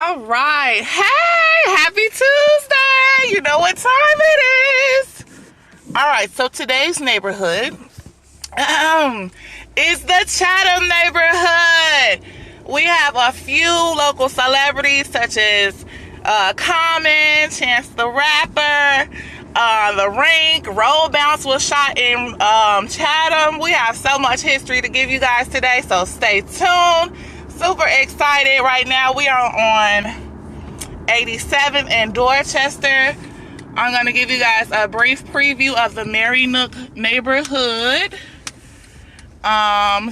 All right. Hey, happy Tuesday. You know what time it is. All right. So today's neighborhood is the Chatham neighborhood. We have a few local celebrities such as Common, Chance the Rapper, The Rink, Roll Bounce was shot in Chatham. We have so much history to give you guys today, so stay tuned. Super excited right now. We are on 87th and Dorchester. I'm going to give you guys a brief preview of the Mary Nook neighborhood.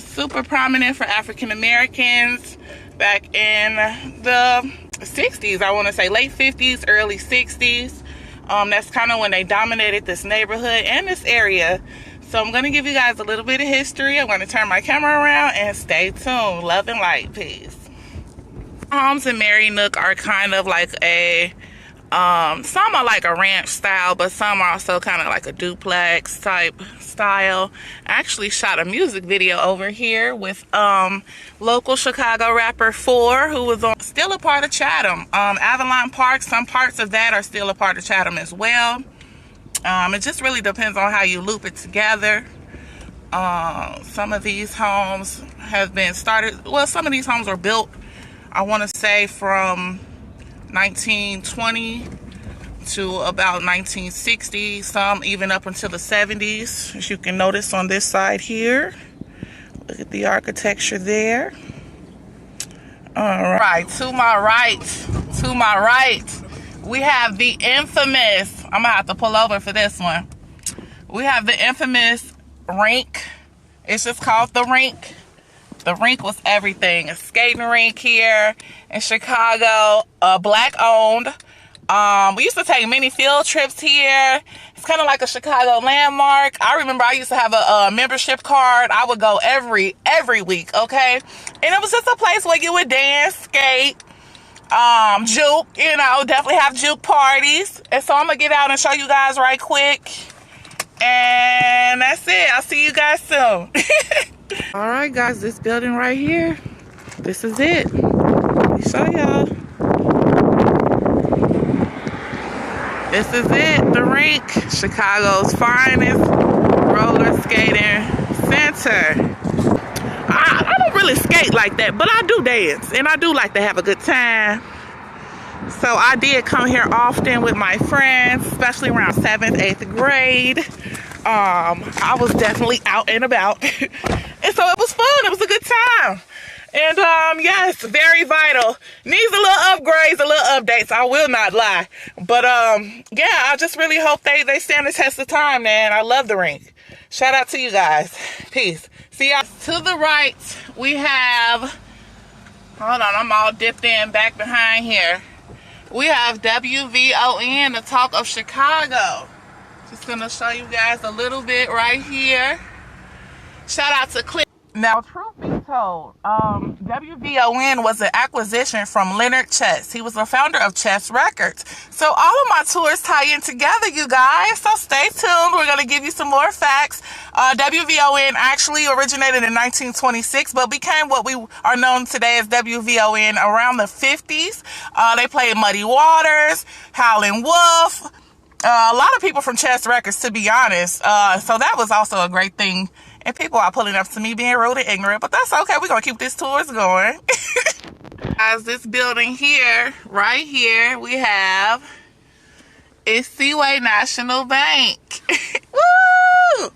Super prominent for African Americans back in the 60s, I want to say late 50s, early 60s. That's kind of when they dominated this neighborhood and this area. So I'm going to give you guys a little bit of history. I'm going to turn my camera around and stay tuned. Love and light, peace. Homes in Mary Nook are kind of like a, some are like a ranch style, but some are also kind of like a duplex type style. I actually shot a music video over here with local Chicago rapper 4, who was still a part of Chatham. Avalon Park, some parts of that are still a part of Chatham as well. It just really depends on how you loop it together. Some of these homes have been started, well, some of these homes were built, I want to say, from 1920 to about 1960, some even up until the 70s, as you can notice on this side here. Look at the architecture there. All right, to my right, we have the infamous, I'm gonna have to pull over for this one. We have the infamous Rink. It's just called the Rink. The Rink was everything. A skating rink here in Chicago, black owned. We used to take many field trips here. It's kind of like a Chicago landmark. I remember I used to have a membership card. I would go every week, okay? And it was just a place where you would dance, skate, juke, you know, definitely have juke parties. And so I'm gonna get out and show you guys right quick. And that's it. I'll see you guys soon. All right, guys, this building right here, this is it. Let me show y'all. This is it, the Rink, Chicago's finest roller skating center. I don't really skate like that, but I do dance, and I do like to have a good time. So I did come here often with my friends, especially around 7th, 8th grade. I was definitely out and about. And so it was fun. It was a good time. And yes, very vital. Needs a little upgrades, a little updates. I will not lie. But yeah, I just really hope they stand the test of time, man. I love the Rink. Shout out to you guys. Peace. See y'all. To the right, we have, hold on, I'm all dipped in back behind here. We have WVON, the Talk of Chicago. Just gonna show you guys a little bit right here. Shout out to Cliff. Now, truth be told, WVON was an acquisition from Leonard Chess. He was the founder of Chess Records. So all of my tours tie in together, you guys. So stay tuned. We're going to give you some more facts. WVON actually originated in 1926, but became what we are known today as WVON around the 50s. They played Muddy Waters, Howlin' Wolf, a lot of people from Chess Records, to be honest. So that was also a great thing. And people are pulling up to me being rude and ignorant, but that's okay. We're going to keep these tours going. Guys, this building here, right here, we have is Seaway National Bank. Woo!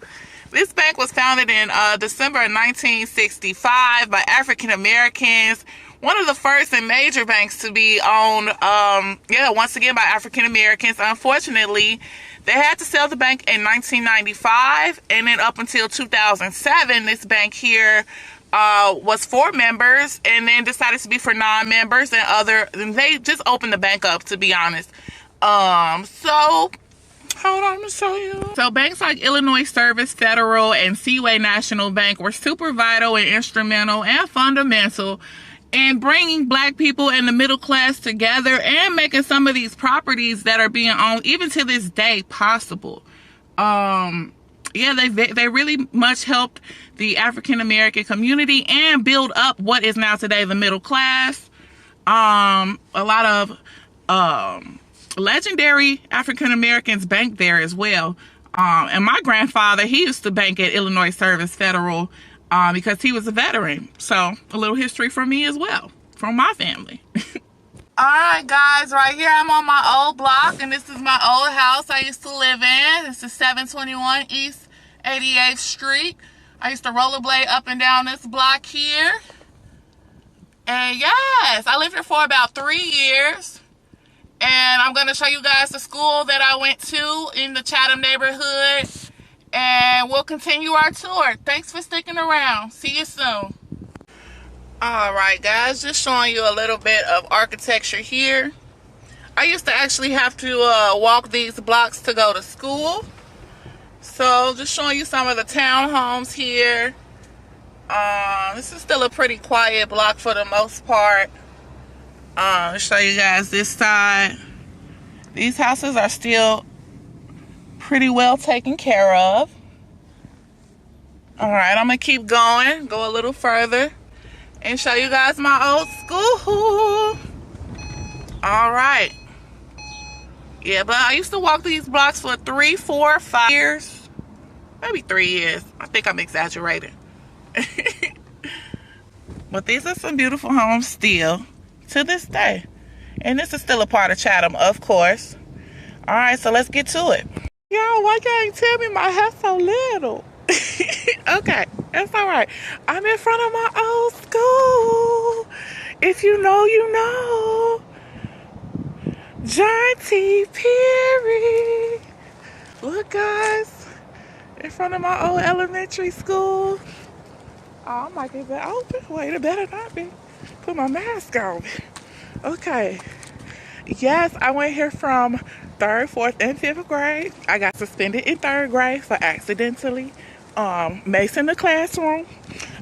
This bank was founded in December of 1965 by African Americans. One of the first and major banks to be owned, once again by African Americans. Unfortunately, they had to sell the bank in 1995, and then up until 2007, this bank here was for members, and then decided to be for non-members and they just opened the bank up, to be honest. So hold on, I'm gonna show you. So banks like Illinois Service Federal and Seaway National Bank were super vital and instrumental and fundamental in bringing black people and the middle class together and making some of these properties that are being owned even to this day possible. Yeah, they really much helped the African American community and build up what is now today the middle class. A lot of legendary African Americans bank there as well. And my grandfather, he used to bank at Illinois Service Federal because he was a veteran. So a little history from me as well, from my family. All right, guys, right here I'm on my old block, and this is my old house I used to live in. This is 721 East 88th Street. I used to rollerblade up and down this block here. And yes, I lived here for about 3 years. And I'm going to show you guys the school that I went to in the Chatham neighborhood. And we'll continue our tour. Thanks for sticking around. See you soon. All right, guys, just showing you a little bit of architecture here. I used to actually have to walk these blocks to go to school. So just showing you some of the townhomes here. This is still a pretty quiet block for the most part. I'll show you guys this side. These houses are still pretty well taken care of. All right, I'm gonna keep going, go a little further, and show you guys my old school. All right. Yeah, but I used to walk these blocks for 3, 4, 5 years. Maybe 3 years. I think I'm exaggerating. But these are some beautiful homes still to this day. And this is still a part of Chatham, of course. All right, so let's get to it. Y'all, why y'all ain't tell me my hair's so little? Okay, that's all right. I'm in front of my old school. If you know, you know. John T. Perry. Look, guys, in front of my old elementary school. Oh, I might get that open. Wait, it better not be. Put my mask on. Okay. Yes, I went here from 3rd, 4th, and 5th grade. I got suspended in 3rd grade for accidentally macing the classroom.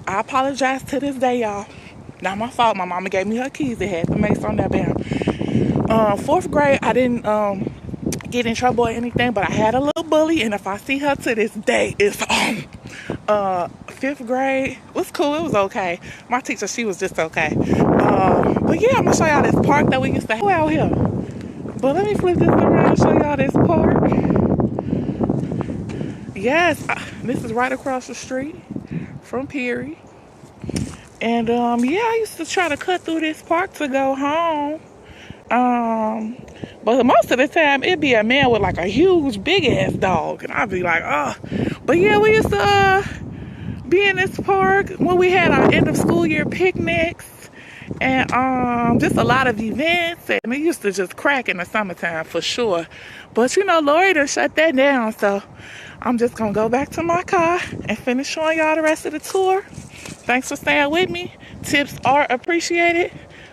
I apologize to this day, y'all. Not my fault. My mama gave me her keys. It had the mace on that band. 4th grade, I didn't get in trouble or anything, but I had a little bully, and if I see her to this day, it's on. 5th grade was cool. It was okay. My teacher, she was just okay. But yeah, I'm gonna show y'all this park that we used to have out here. But let me flip this around and show y'all this park. Yes, this is right across the street from Perry. And yeah, I used to try to cut through this park to go home. But most of the time it'd be a man with like a huge big ass dog, and I'd be like, oh. But yeah, we used to be in this park when we had our end of school year picnics and just a lot of events, and it used to just crack in the summertime for sure. But you know, Lori done shut that down, so I'm just gonna go back to my car and finish showing y'all the rest of the tour. Thanks for staying with me. Tips are appreciated.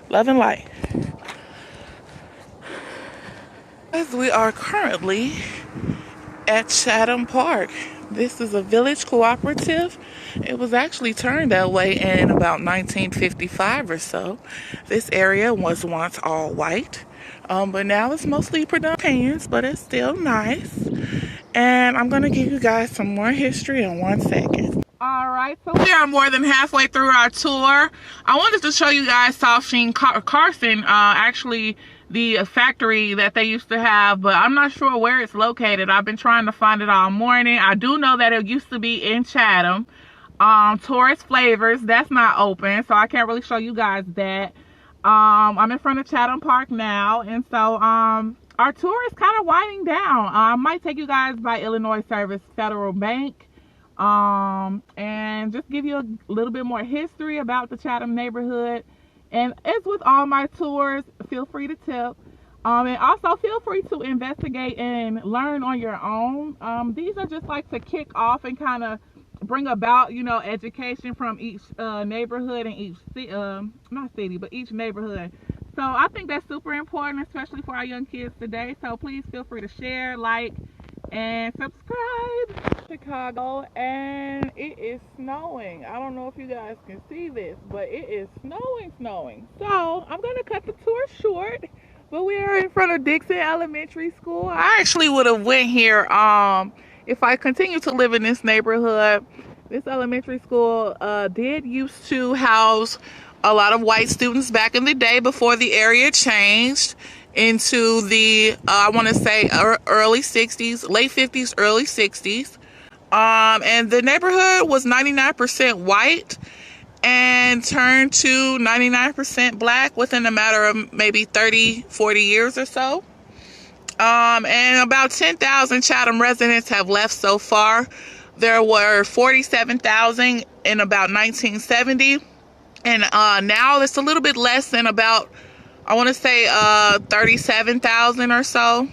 Love and light. As we are currently at Chatham Park. This is a village cooperative. It was actually turned that way in about 1955 or so. This area was once all white, but now it's mostly Europeans, but it's still nice. And I'm going to give you guys some more history in 1 second. All right, so we are more than halfway through our tour. I wanted to show you guys South Sheen Carson, actually the factory that they used to have, but I'm not sure where it's located. I've been trying to find it all morning. I do know that it used to be in Chatham. Tourist Flavors, that's not open, so I can't really show you guys that. I'm in front of Chatham Park now, and so our tour is kind of winding down. I might take you guys by Illinois Service Federal Bank, and just give you a little bit more history about the Chatham neighborhood. And as with all my tours, feel free to tip. And also feel free to investigate and learn on your own. These are just like to kick off and kind of bring about, you know, education from each neighborhood and each each neighborhood. So I think that's super important, especially for our young kids today. So please feel free to share, like, and subscribe. Chicago, and it is snowing. I don't know if you guys can see this, but it is snowing. So I'm gonna cut the tour short, but we are in front of Dixon Elementary School. I actually would have went here if I continued to live in this neighborhood. This elementary school did used to house a lot of white students back in the day before the area changed into the, I want to say early 60s, late 50s, early 60s. And the neighborhood was 99% white and turned to 99% black within a matter of maybe 30, 40 years or so. And about 10,000 Chatham residents have left so far. There were 47,000 in about 1970. And now it's a little bit less than about, I want to say 37,000 or so.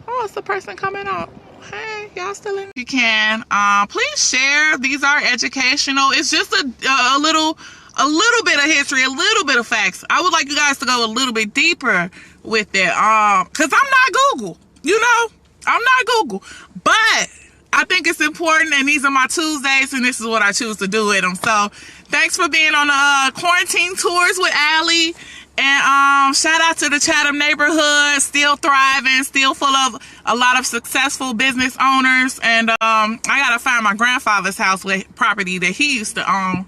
Oh, it's the person coming out. Hey, y'all still in? You can. Please share. These are educational. It's just a little bit of history, a little bit of facts. I would like you guys to go a little bit deeper with it. Cause I'm not Google. You know, I'm not Google. But I think it's important, and these are my Tuesdays, and this is what I choose to do with them. So thanks for being on the quarantine tours with Allie. And shout out to the Chatham neighborhood, still thriving, still full of a lot of successful business owners. And I gotta find my grandfather's house with property that he used to own.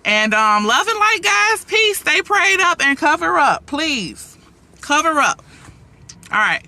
And love and light, guys. Peace. Stay prayed up and cover up, please. Cover up. All right.